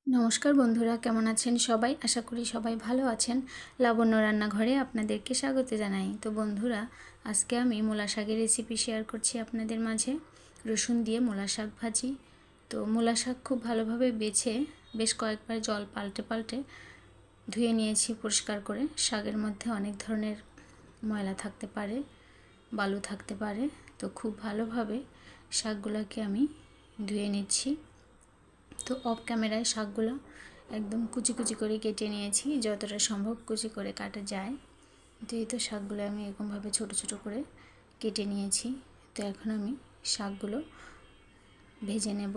নমস্কার বন্ধুরা, কেমন আছেন সবাই? আশা করি সবাই ভালো আছেন। লাবণ্য রান্নাঘরে আপনাদেরকে স্বাগত জানাই। তো বন্ধুরা, আজকে আমি মূলা শাকের রেসিপি শেয়ার করছি আপনাদের মাঝে। রসুন দিয়ে মূলা শাক ভাজি। তো মূলা শাক খুব ভালোভাবে বেছে বেশ কয়েকবার জল পাল্টে পাল্টে ধুয়ে নিয়েছি পরিষ্কার করে। শাকের মধ্যে অনেক ধরনের ময়লা থাকতে পারে, বালু থাকতে পারে, তো খুব ভালোভাবে শাকগুলোকে আমি ধুয়ে নিচ্ছি। তো অফ ক্যামেরায় শাকগুলো একদম কুচি কুচি করে কেটে নিয়েছি, যতটা সম্ভব কুচি করে কাটা যায়। তো এই তো শাকগুলো আমি এরকমভাবে ছোটো ছোটো করে কেটে নিয়েছি। তো এখন আমি শাকগুলো ভেজে নেব।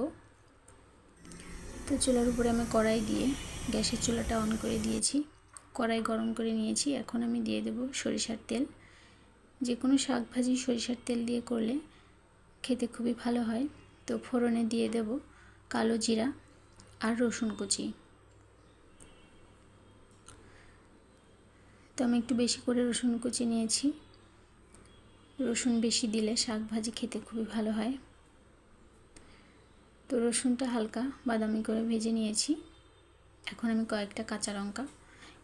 তো চুলার উপরে আমি কড়াই দিয়ে গ্যাসের চুলাটা অন করে দিয়েছি। কড়াই গরম করে নিয়েছি। এখন আমি দিয়ে দেব সরিষার তেল। যে কোনো শাক ভাজি সরিষার তেল দিয়ে করলে খেতে খুবই ভালো হয়। তো ফোড়নে দিয়ে দেব কালো জিরা আর রসুন কুচি। তো আমি একটু বেশি করে রসুন কুচি নিয়েছি। রসুন বেশি দিলে শাক ভাজি খেতে খুবই ভালো হয়। তো রসুনটা হালকা বাদামি করে ভেজে নিয়েছি। এখন আমি কয়েকটা কাঁচা লঙ্কা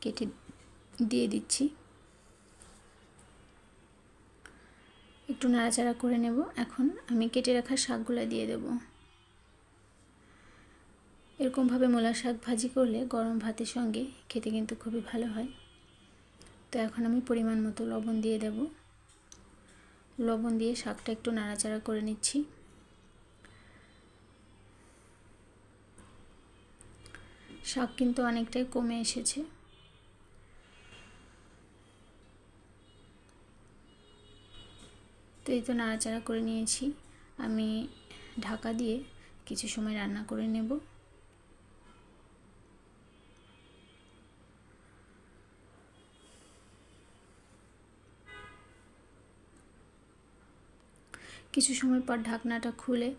কেটে দিয়ে দিচ্ছি। একটু নাড়াচাড়া করে নেব। এখন আমি কেটে রাখা শাকগুলো দিয়ে দেব। এরকমভাবে মূলা শাক ভাজি করলে গরম ভাতের সঙ্গে খেতে কিন্তু খুবই ভালো হয়। তো এখন আমি পরিমাণ মতো লবণ দিয়ে দেব। লবণ দিয়ে শাকটা একটু নাড়াচাড়া করে নিচ্ছি। শাক কিন্তু অনেকটাই কমে এসেছে। তো এই তো নাড়াচাড়া করে নিয়েছি। আমি ঢাকা দিয়ে কিছু সময় রান্না করে নেব। কিছু সময় পর ঢাকনাটা খুলে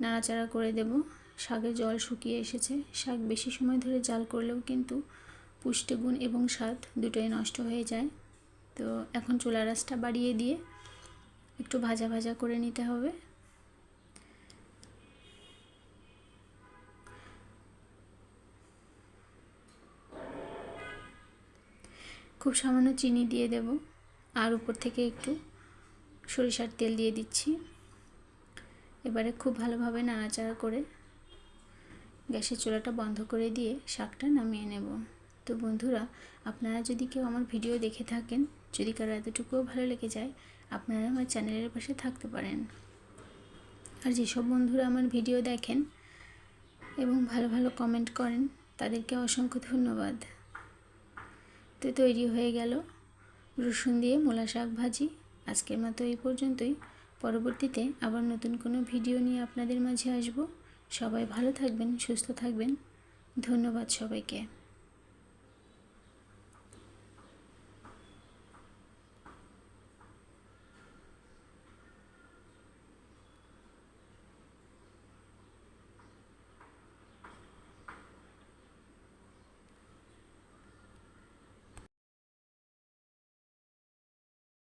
নাড়াচাড়া করে দেব। শাকের জল শুকিয়ে এসেছে। শাক বেশি সময় ধরে জাল করলেও কিন্তু পুষ্টিগুণ এবং স্বাদ দুটোই নষ্ট হয়ে যায়। তো এখন চুলার আঁচটা বাড়িয়ে দিয়ে একটু ভাজা ভাজা করে নিতে হবে। খুব সামান্য চিনি দিয়ে দেব আর উপর থেকে একটু সরিষার তেল দিয়ে দিচ্ছি। এবারে খুব ভালোভাবে নাড়াচাড়া করে গ্যাসের চুলাটা বন্ধ করে দিয়ে শাকটা নামিয়ে নেব। তো বন্ধুরা, আপনারা যদি কেউ আমার ভিডিও দেখে থাকেন, যদি কারো এতটুকুও ভালো লেগে যায়, আপনারা আমার চ্যানেলের পাশে থাকতে পারেন। আর যেসব বন্ধুরা আমার ভিডিও দেখেন এবং ভালো ভালো কমেন্ট করেন, তাদেরকে অসংখ্য ধন্যবাদ। তো তৈরি হয়ে গেল রসুন দিয়ে মূলা শাক ভাজি। আজকের মতো এই পর্যন্তই। পরবর্তীতে আবার নতুন কোনো ভিডিও নিয়ে আপনাদের মাঝে আসব। সবাই ভালো থাকবেন, সুস্থ থাকবেন। ধন্যবাদ সবাইকে।